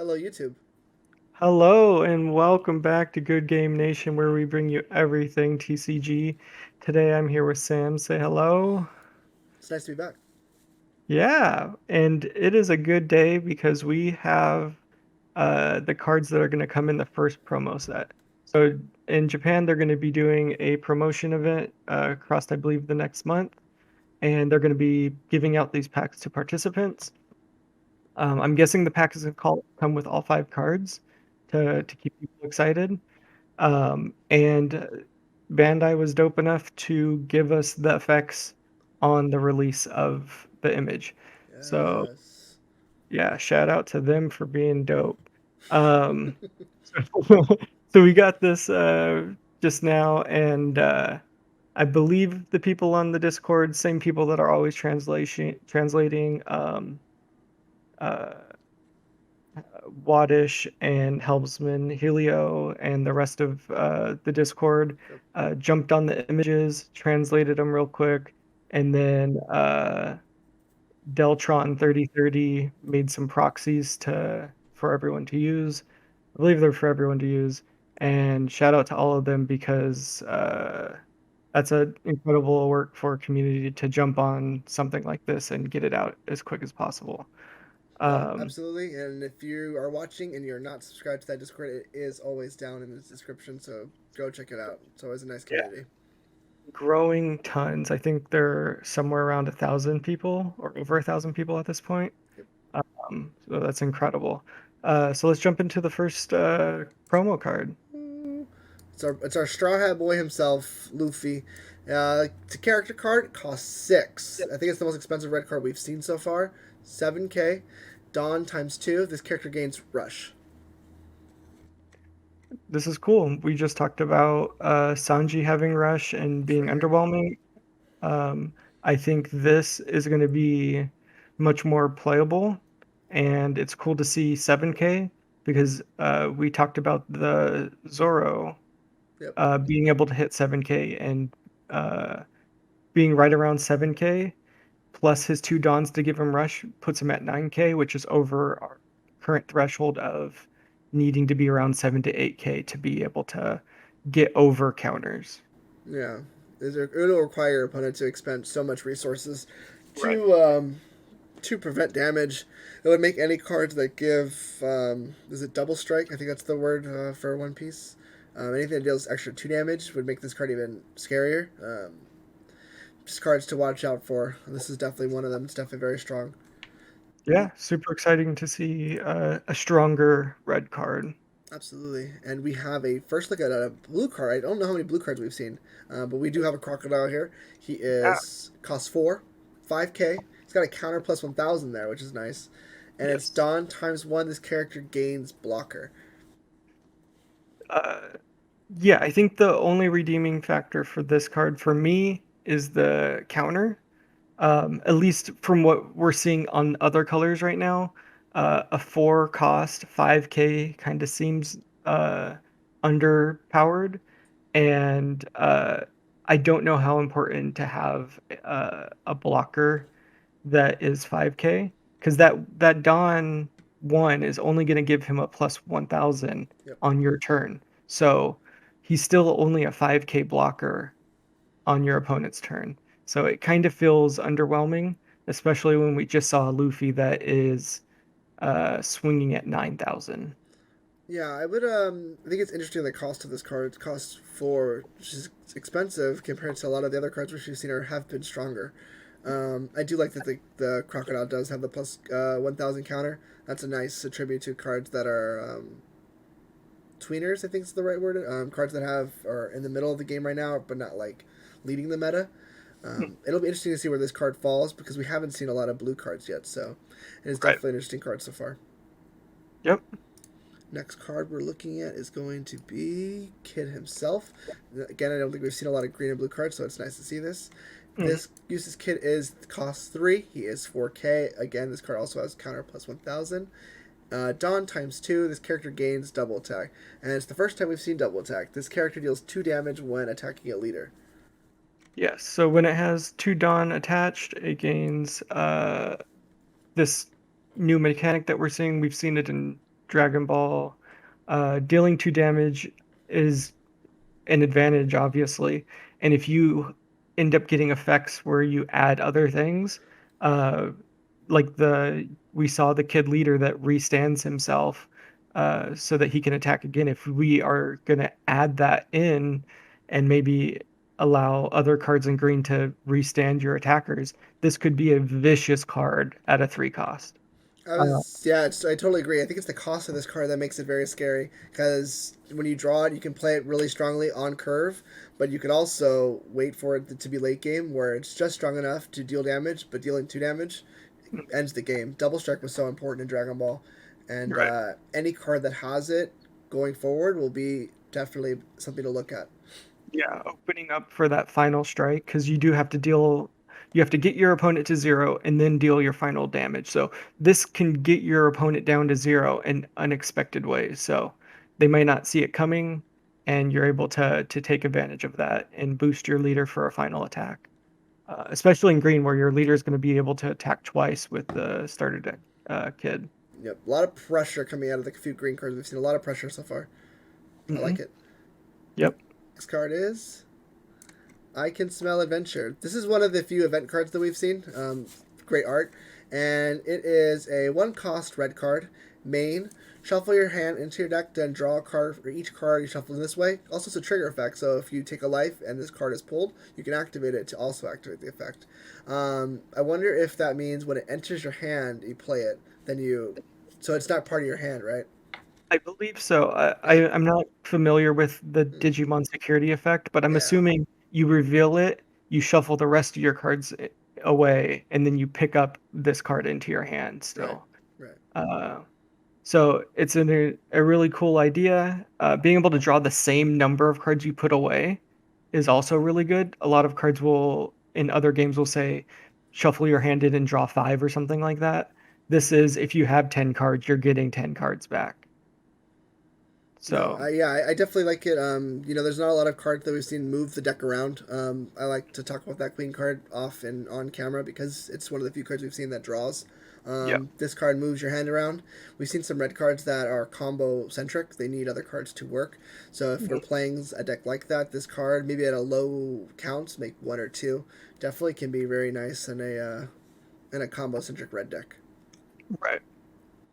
Hello, YouTube. Hello and welcome back to Good Game Nation, where we bring you everything TCG. Today I'm here with Sam. Say hello. It's nice to be back. Yeah, and it is a good day because we have the cards that are going to come in the first promo set. So in Japan, they're going to be doing a promotion event across, I believe, the next month, and they're going to be giving out these packs to participants. I'm guessing the pack is going to come with all 5 cards Yep. to keep people excited. And Bandai was dope enough to give us the effects on the release of the image. So Yes. yeah, shout out to them for being dope. Um, so, so we got this just now, and I believe the people on the Discord, same people that are always translating uh, Waddish and Helmsman, Helio, and the rest of the Discord Yep. jumped on the images, translated them real quick, and then Deltron 3030 made some proxies to for everyone to use. I believe they're for everyone to use. And shout out to all of them because that's an incredible work for a community to jump on something like this and get it out as quick as possible. No, Um, absolutely. And if you are watching and you're not subscribed to that Discord, it is always down in the description. So go check it out. It's always a nice community. Growing tons. I think they're somewhere around 1,000 people or over 1,000 people at this point. Yep. So that's incredible. So let's jump into the first promo card. It's our Straw Hat Boy himself, Luffy. It's a character card. It costs 6. Yep. I think it's the most expensive red card we've seen so far. 7K. Dawn times 2. This character gains Rush. This is cool. We just talked about Sanji having rush and being For here. underwhelming. Um, I think this is going to be much more playable, and it's cool to see 7K because we talked about the Zoro Yep. being able to hit 7K and uh, being right around 7K plus his 2 Dons to give him rush puts him at 9K, which is over our current threshold of needing to be around 7 to 8K to be able to get over counters. Yeah. It'll require your opponent to expend so much resources Right. to prevent damage. It would make any cards that give is it double strike? I think that's the word for One Piece. Anything that deals extra 2 damage would make this card even scarier. Just cards to watch out for. This is definitely one of them. It's definitely very strong. Yeah, super exciting to see a stronger red card. Absolutely. And we have a first look at a blue card. I don't know how many blue cards we've seen, but we do have a Crocodile here. He Yeah. is cost 4, 5K. He's got a counter plus 1,000 there, which is nice. And it's Yes. Dawn times 1. This character gains blocker. Uh, yeah, I think the only redeeming factor for this card for me is the counter. At least from what we're seeing on other colors right now, a 4 cost 5K kind of seems underpowered, and I don't know how important to have a blocker that is 5K because that Dawn one is only going to give him a plus 1,000 Yep. on your turn, so he's still only a 5K blocker on your opponent's turn. So it kind of feels underwhelming, especially when we just saw a Luffy that is swinging at 9,000. Yeah, I would. I think it's interesting the cost of this card. It costs 4, which is expensive compared to a lot of the other cards which we've seen are have been stronger. I do like that the Crocodile does have the plus 1,000 counter. That's a nice tribute to cards that are tweeners. I think is the right word. Cards that have are in the middle of the game right now, but not like leading the meta. It'll be interesting to see where this card falls because we haven't seen a lot of blue cards yet. So it is Right. definitely an interesting card so far. Yep. Next card we're looking at is going to be Kid himself. Again, I don't think we've seen a lot of green and blue cards, so it's nice to see this. Mhm. This uses Kid is cost 3. He is 4K. Again, this card also has counter plus 1,000. Dawn times 2. This character gains double attack, and it's the first time we've seen double attack. This character deals 2 damage when attacking a leader. Yes. So when it has 2 Dawn attached, it gains this new mechanic that we're seeing. We've seen it in Dragon Ball, dealing 2 damage is an advantage, obviously. And if you end up getting effects where you add other things, uh, like we saw the kid leader that restands himself so that he can attack again. If we are going to add that in and maybe allow other cards in green to restand your attackers, this could be a vicious card at a 3 cost. Uh, I totally agree. I think it's the cost of this card that makes it very scary because when you draw it, you can play it really strongly on curve, but you could also wait for it to be late game where it's just strong enough to deal damage, but dealing 2 damage ends the game. Double strike was so important in Dragon Ball, and right. any card that has it going forward will be definitely something to look at. Yeah, opening up for that final strike because you have to get your opponent to 0 and then deal your final damage. So this can get your opponent down to 0 in unexpected ways. So they might not see it coming, and you're able to take advantage of that and boost your leader for a final attack. Especially in green, where your leader is going to be able to attack twice with the starter deck kid. Yep, a lot of pressure coming out of the few green cards. We've seen a lot of pressure so far. I Hmm. like it. Yep. Next card is I Can Smell Adventure. This is one of the few event cards that we've seen. Great art. And it is a 1 cost red card. Main. Shuffle your hand into your deck, then draw a card for each card you shuffle in this way. Also, it's a trigger effect, so if you take a life and this card is pulled, you can activate it to also activate the effect. I wonder if that means when it enters your hand, you play it, then you. So it's not part of your hand, right? I believe so. Yeah. I'm not familiar with the Mm, Digimon security effect, but I'm yeah. assuming you reveal it, you shuffle the rest of your cards away, and then you pick up this card into your hand Right. still. Right. Uh, so it's a really cool idea. Being able to draw the same number of cards you put away is also really good. A lot of cards in other games will say, shuffle your hand in and draw 5 or something like that. This is if you have 10 cards, you're getting 10 cards back. No, So, I definitely like it. There's not a lot of cards that we've seen move the deck around. I like to talk about that queen card off and on camera because it's one of the few cards we've seen that draws. yeah. This card moves your hand around. We've seen some red cards that are combo centric. They need other cards to work. So if we're playing a deck like that, this card maybe at a low count, make 1 or 2, definitely can be very nice in a combo centric red deck. Right.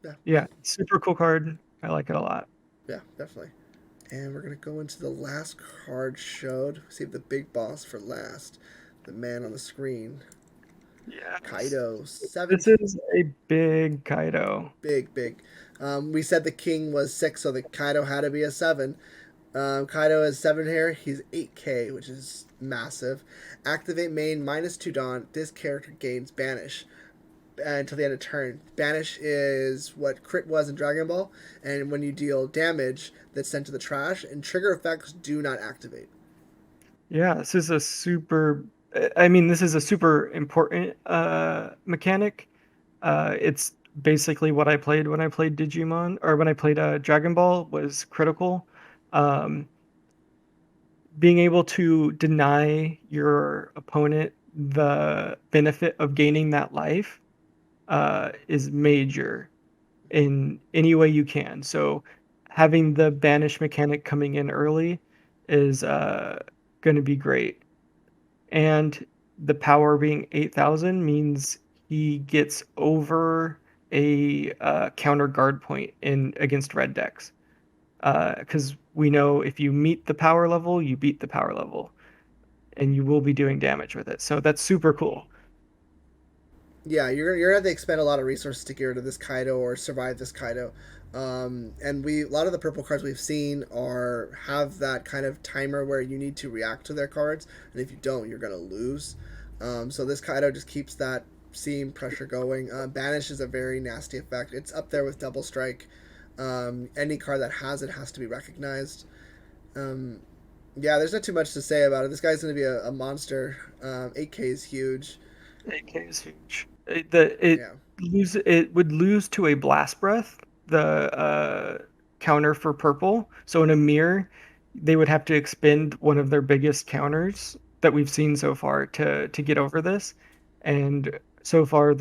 Yeah, Yeah. Super cool card. I like it a lot. yeah, definitely. And we're going to go into the last card showed. Save the big boss for last. The man on the screen. Yes. Kaido. This 17. is a big Kaido. Big, big. We said the king was 6, so the Kaido had to be a 7. Kaido is 7 here. He's 8k, which is massive. Activate main -2 daunt. This character gains banish until the end of turn. Banish is what crit was in Dragon Ball, and when you deal damage that's sent to the trash, and trigger effects do not activate. Yeah, this is a super important mechanic. It's basically what I played when I played Digimon or when I played Dragon Ball was critical. Um, Being able to deny your opponent the benefit of gaining that life is major in any way you can. So having the banish mechanic coming in early is going to be great. And the power being 8,000 means he gets over a counter guard point in against red decks. Because we know if you meet the power level, you beat the power level, and you will be doing damage with it. So that's super cool. Yeah, you're gonna have to expend a lot of resources to get rid of this Kaido or survive this Kaido. And a lot of the purple cards we've seen are have that kind of timer where you need to react to their cards, and if you don't, you're gonna lose. So this Kaido just keeps that seam pressure going. Banish is a very nasty effect. It's up there with double strike. Any card that has it has to be recognized. Um, yeah, there's not too much to say about it. This guy's gonna be a monster. 8k is huge. 8K is huge. Yeah. It would lose to a blast breath, the counter for purple. So in a mirror, they would have to expend one of their biggest counters that we've seen so far to get over this. And so far, a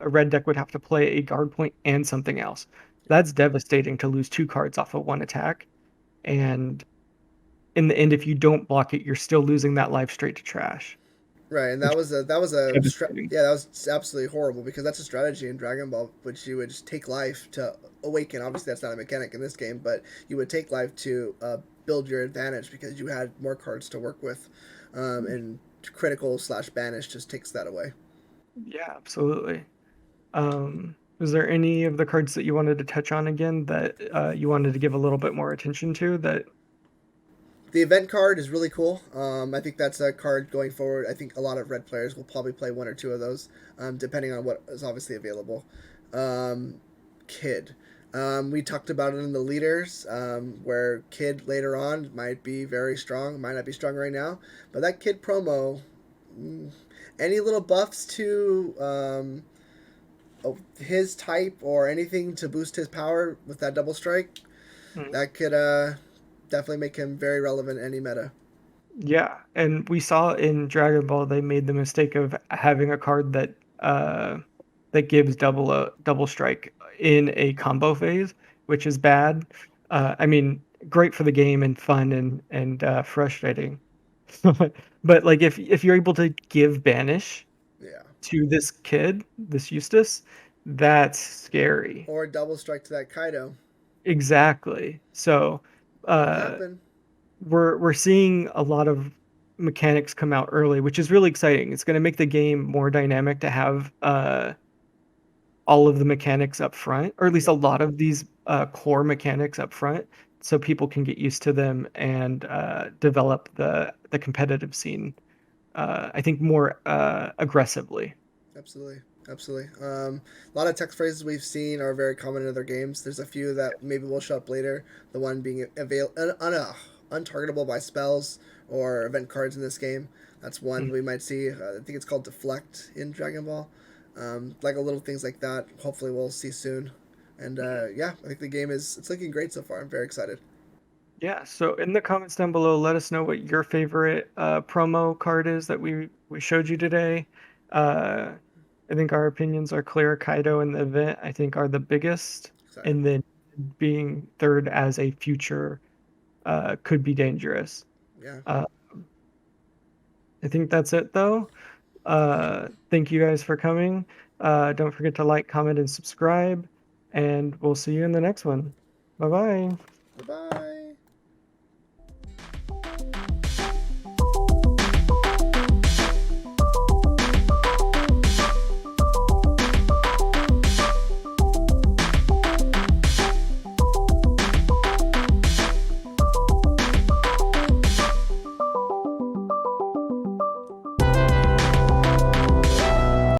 red deck would have to play a guard point and something else. That's devastating to lose 2 cards off of 1 attack, and in the end, if you don't block it, you're still losing that life straight to trash, Right, and which is devastating. yeah, that was absolutely horrible because that's a strategy in Dragon Ball, which you would just take life to awaken. Obviously, that's not a mechanic in this game, but you would take life to build your advantage because you had more cards to work with, and critical slash banish just takes that away. Yeah, absolutely. Was there any of the cards that you wanted to touch on again that you wanted to give a little bit more attention to that? The event card is really cool. I think that's a card going forward. I think a lot of red players will probably play one or two of those, depending on what is obviously available. Um, Kid. We talked about it in the leaders, where Kid later on might be very strong, might not be strong right now, but that Kid promo, mm, any little buffs to his type or anything to boost his power with that double strike, Mm. that could definitely make him very relevant in any meta. Yeah, and we saw in Dragon Ball they made the mistake of having a card that gives double strike in a combo phase, which is bad. I mean, great for the game and fun and frustrating. But like if you're able to give banish Yeah. to this kid, this Eustace, that's scary. Or double strike to that Kaido. Exactly. So, Could uh, happen. we're seeing a lot of mechanics come out early, which is really exciting. It's going to make the game more dynamic to have all of the mechanics up front, or at least a Yep. lot of these core mechanics up front, so people can get used to them and develop the competitive scene. I think more aggressively. Absolutely. Absolutely. A lot of text phrases we've seen are very common in other games. There's a few that maybe will show up later. The one being untargetable by spells or event cards in this game. That's one Mm. we might see. I think it's called Deflect in Dragon Ball. Like a little things like that. Hopefully, we'll see soon. And yeah, I think the game is it's looking great so far. I'm very excited. Yeah, so in the comments down below, let us know what your favorite promo card is that we showed you today. Uh, I think our opinions are clear. Kaido and the event, I think, are the biggest, Excited. and then being third as a future could be dangerous. Yeah. Uh, I think that's it, though. Thank you guys for coming. Don't forget to like, comment, and subscribe, and we'll see you in the next one. Bye bye. Bye bye.